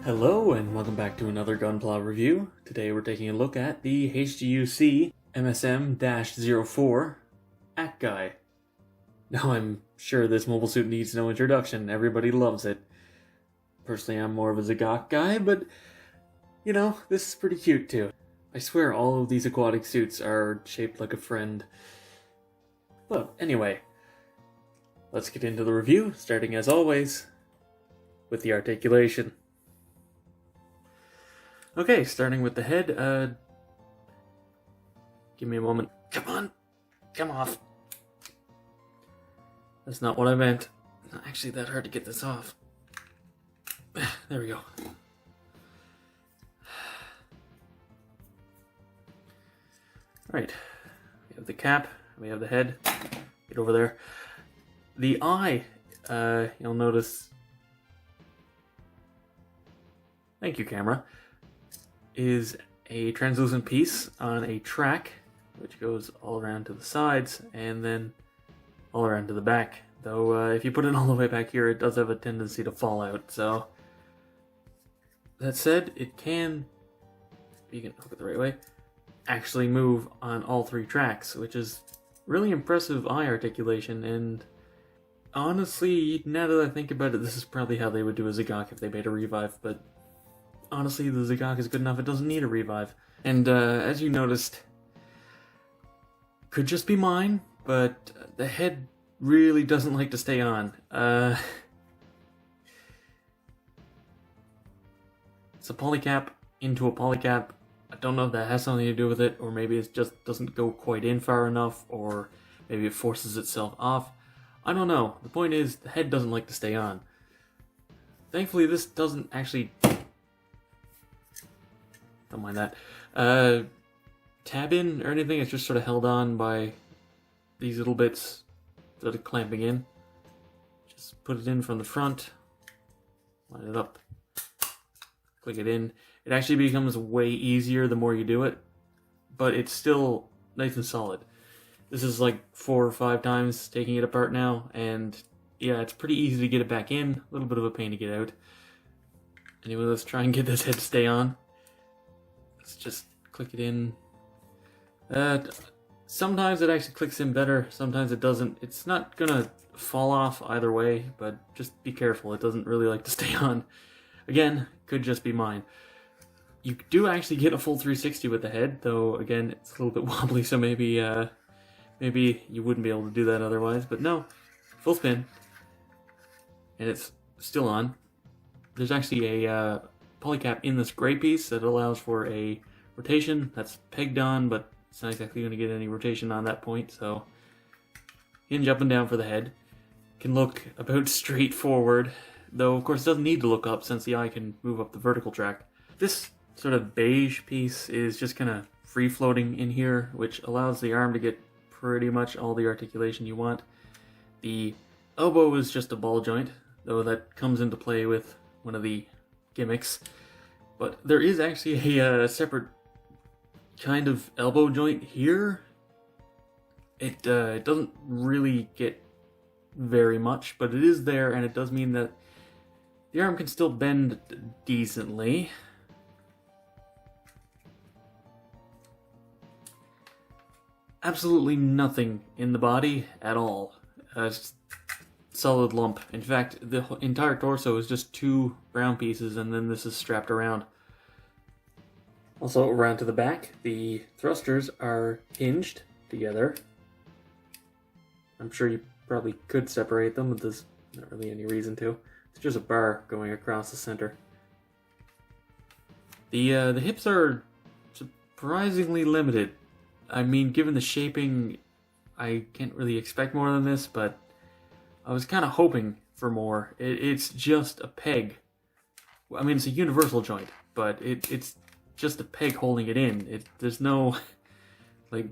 Hello and welcome back to another Gunpla review. Today we're taking a look at the HGUC MSM-04 Acguy. Now I'm sure this mobile suit needs no introduction, everybody loves it. Personally I'm more of a Zagok guy, but you know, this is pretty cute too. I swear all of these aquatic suits are shaped like a friend. Well, anyway, let's get into the review, starting as always with the articulation. Okay, starting with the head, give me a moment. Come on! Come off! That's not what I meant. It's not actually that hard to get this off. There we go. Alright, we have the cap, we have the head, get over there. The eye, you'll notice... Thank you, camera. Is a translucent piece on a track which goes all around to the sides and then all around to the back. Though if you put it all the way back here, it does have a tendency to fall out. So that said, it can, if you can hook it the right way, actually move on all three tracks, which is really impressive eye articulation. And honestly, now that I think about it, this is probably how they would do a Zagok if they made a revive, but honestly, the Zagok is good enough, it doesn't need a revive. And as you noticed, could just be mine, but the head really doesn't like to stay on. It's a polycap into a polycap. I don't know if that has something to do with it, or maybe it just doesn't go quite in far enough, or maybe it forces itself off. I don't know. The point is, the head doesn't like to stay on. Thankfully, this doesn't actually... Don't mind that. Tab in or anything, it's just sort of held on by these little bits that are clamping in. Just put it in from the front, line it up, click it in. It actually becomes way easier the more you do it, but it's still nice and solid. This is like 4 or 5 times taking it apart now, and yeah, it's pretty easy to get it back in. A little bit of a pain to get out. Anyway, let's try and get this head to stay on. Let's just click it in. Sometimes it actually clicks in better, sometimes it doesn't. It's not gonna fall off either way, but just be careful. It doesn't really like to stay on. Again, could just be mine. You do actually get a full 360 with the head, though again, it's a little bit wobbly, so maybe maybe you wouldn't be able to do that otherwise, but no. Full spin. And it's still on. There's actually a polycap in this gray piece that allows for a rotation that's pegged on, but it's not exactly going to get any rotation on that point, so hinge up and down for the head. Can look about straight forward, though of course it doesn't need to look up since the eye can move up the vertical track. This sort of beige piece is just kind of free floating in here, which allows the arm to get pretty much all the articulation you want. The elbow is just a ball joint, though that comes into play with one of the gimmicks, but there is actually a separate kind of elbow joint here. It doesn't really get very much, but it is there, and it does mean that the arm can still bend decently. Absolutely nothing in the body at all. Solid lump. In fact, the entire torso is just 2 brown pieces, and then this is strapped around. Also, around to the back, the thrusters are hinged together. I'm sure you probably could separate them, but there's not really any reason to. It's just a bar going across the center. The hips are surprisingly limited. I mean, given the shaping, I can't really expect more than this, but I was kind of hoping for more. It's just a peg. I mean, it's a universal joint, but it's just a peg holding it in. There's no like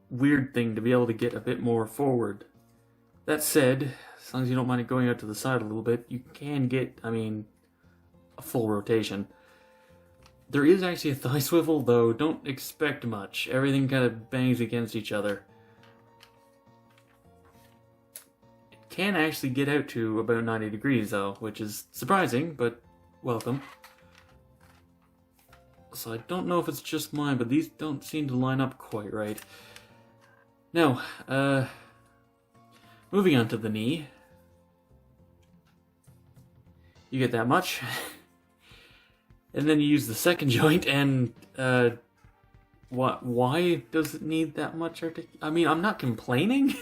weird thing to be able to get a bit more forward. That said, as long as you don't mind it going out to the side a little bit, you can get, I mean, a full rotation. There is actually a thigh swivel, though don't expect much. Everything kind of bangs against each other. can actually get out to about 90 degrees though, which is surprising, but welcome. So I don't know if it's just mine, but these don't seem to line up quite right. Now, moving on to the knee. You get that much. And then you use the second joint, and why does it need that much I mean, I'm not complaining.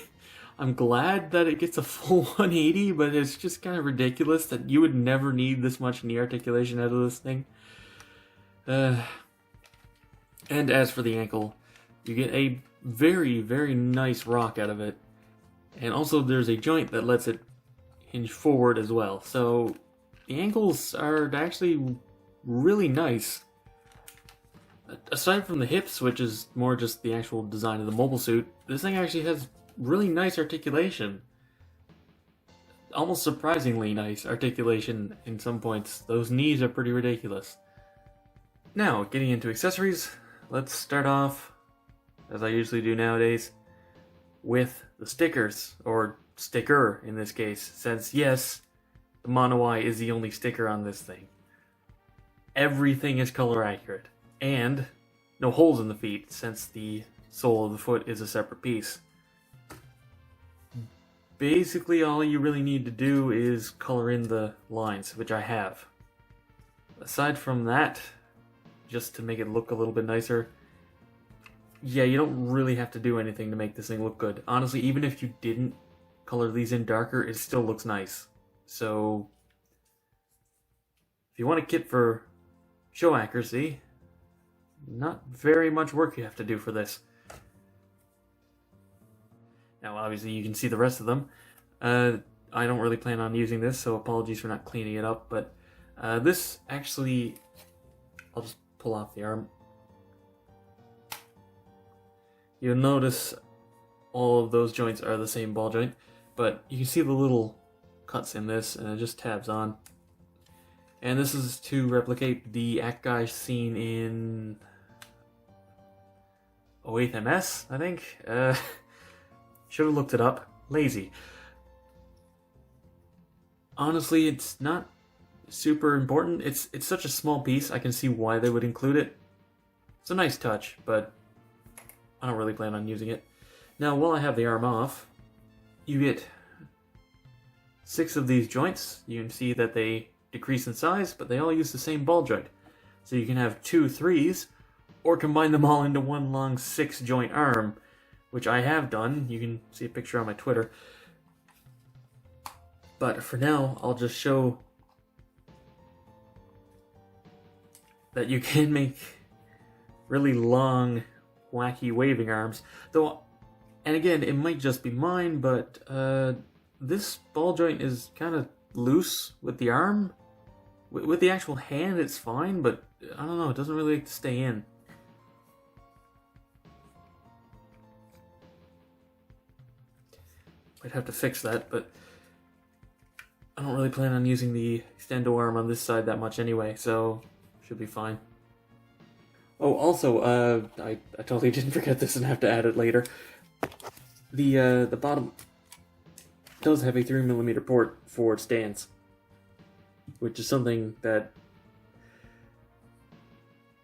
I'm glad that it gets a full 180, but it's just kind of ridiculous that you would never need this much knee articulation out of this thing. And as for the ankle, you get a very, very nice rock out of it. And also there's a joint that lets it hinge forward as well. So the ankles are actually really nice. Aside from the hips, which is more just the actual design of the mobile suit, this thing actually has really nice articulation. Almost surprisingly nice articulation in some points. Those knees are pretty ridiculous. Now, getting into accessories, let's start off, as I usually do nowadays, with the stickers, or sticker in this case, since yes, the Mono Eye is the only sticker on this thing. Everything is color accurate, and no holes in the feet, since the sole of the foot is a separate piece. Basically, all you really need to do is color in the lines, which I have. Aside from that, just to make it look a little bit nicer, yeah, you don't really have to do anything to make this thing look good. Honestly, even if you didn't color these in darker, it still looks nice. So, if you want a kit for show accuracy, not very much work you have to do for this. Now, obviously, you can see the rest of them. I don't really plan on using this, so apologies for not cleaning it up, but this actually, I'll just pull off the arm. You'll notice all of those joints are the same ball joint, but you can see the little cuts in this, and it just tabs on. And this is to replicate the Acguy scene in 08th MS, I think. Should have looked it up. Lazy. Honestly, it's not super important. It's such a small piece, I can see why they would include it. It's a nice touch, but I don't really plan on using it. Now, while I have the arm off, you get 6 of these joints. You can see that they decrease in size, but they all use the same ball joint. So you can have 2 3s, or combine them all into one long 6-joint arm, which I have done. You can see a picture on my Twitter. But for now, I'll just show that you can make really long, wacky waving arms. Though, and again, it might just be mine, but this ball joint is kind of loose with the arm. With the actual hand, it's fine, but I don't know, it doesn't really like to stay in. Might have to fix that, but I don't really plan on using the extendo arm on this side that much anyway, so should be fine. Oh, also, I totally didn't forget this and have to add it later. The bottom does have a 3mm port for stands, which is something that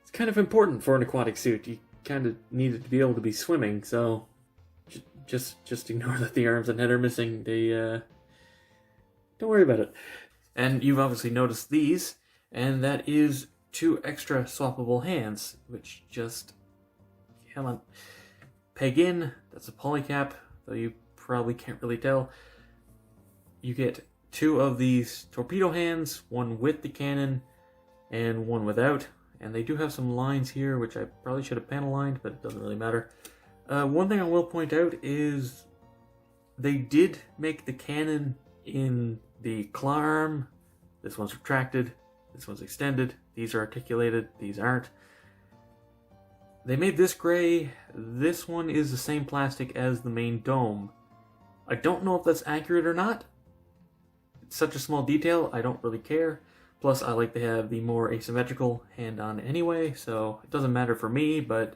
it's kind of important for an aquatic suit. You kind of need it to be able to be swimming, so just ignore that the arms and head are missing. They don't worry about it. And you've obviously noticed these, and that is 2 extra swappable hands, which just peg in. That's a polycap, though you probably can't really tell. You get 2 of these torpedo hands, one with the cannon and one without, and they do have some lines here, which I probably should have panel lined, but it doesn't really matter. One thing I will point out is they did make the cannon in the claw arm. This one's retracted, this one's extended, these are articulated, these aren't. They made this gray. This one is the same plastic as the main dome. I don't know if that's accurate or not. It's such a small detail, I don't really care. Plus, I like to have the more asymmetrical hand on anyway, so it doesn't matter for me, but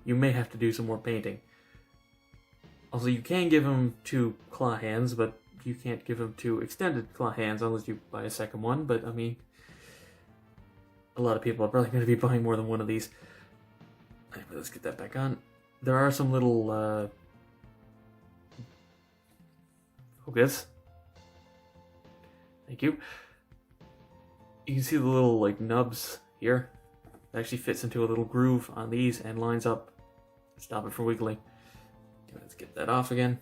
you may have to do some more painting. Also, you can give him 2 claw hands, but you can't give him 2 extended claw hands unless you buy a second one, but I mean, a lot of people are probably going to be buying more than one of these. Anyway, let's get that back on. There are some little, focus. Thank you. You can see the little, like, nubs here. It actually fits into a little groove on these and lines up. Stop it from wiggling. Okay, let's get that off again.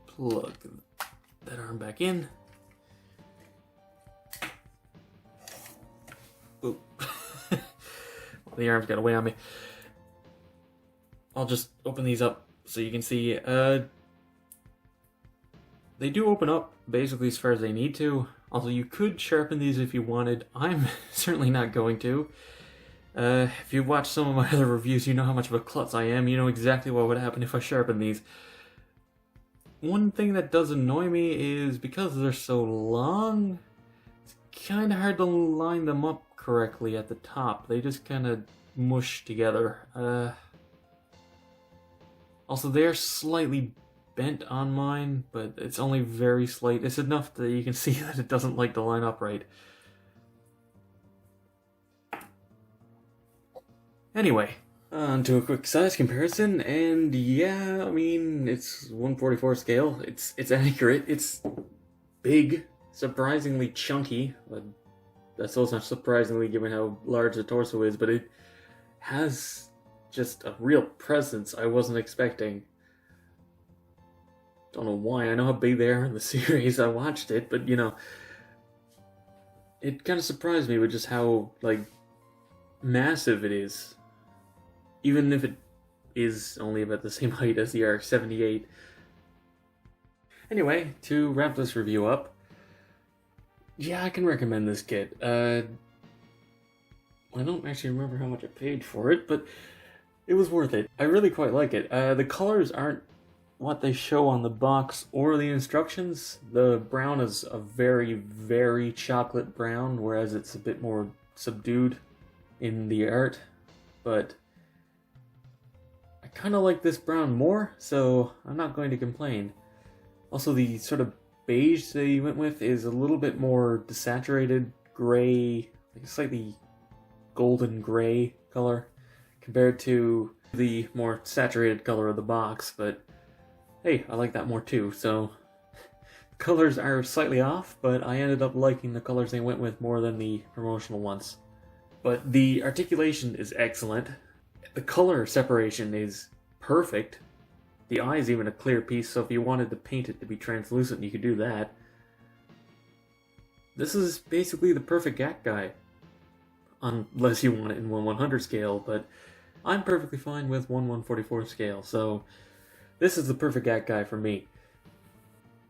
Plug that arm back in. Oop. Well, the arm's got away on me. I'll just open these up so you can see. They do open up basically as far as they need to. Although you could sharpen these if you wanted. I'm certainly not going to. If you've watched some of my other reviews, you know how much of a klutz I am. You know exactly what would happen if I sharpen these. One thing that does annoy me is because they're so long, it's kind of hard to line them up correctly at the top. They just kind of mush together. Also, they're slightly bent on mine, but it's only very slight. It's enough that you can see that it doesn't like to line up right. Anyway, on to a quick size comparison, and yeah, I mean, it's 1/44 scale. It's accurate. It's big, surprisingly chunky, but that's also not surprisingly given how large the torso is, but it has just a real presence I wasn't expecting. Don't know why. I know how big they are in the series. I watched it, but you know, it kind of surprised me with just how, like, massive it is. Even if it is only about the same height as the RX-78. Anyway, to wrap this review up, yeah, I can recommend this kit. I don't actually remember how much I paid for it, but it was worth it. I really quite like it. The colors aren't what they show on the box or the instructions. The brown is a very, very chocolate brown, whereas it's a bit more subdued in the art. But I kind of like this brown more, so I'm not going to complain. Also, the sort of beige they went with is a little bit more desaturated gray, like a slightly golden gray color, compared to the more saturated color of the box, but hey, I like that more too, so colors are slightly off, but I ended up liking the colors they went with more than the promotional ones. But the articulation is excellent. The color separation is perfect. The eye is even a clear piece, so if you wanted to paint it to be translucent, you could do that. This is basically the perfect Acguy, unless you want it in 1/100 scale, but I'm perfectly fine with 1/144 scale, so this is the perfect Acguy for me.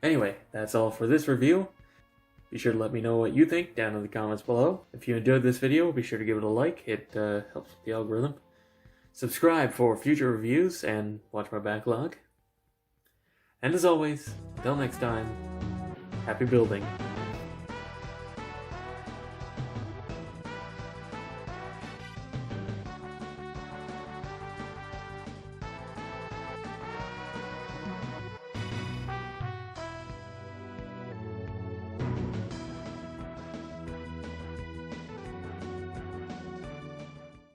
Anyway, that's all for this review. Be sure to let me know what you think down in the comments below. If you enjoyed this video, be sure to give it a like. It helps with the algorithm. Subscribe for future reviews and watch my backlog. And as always, until next time, happy building.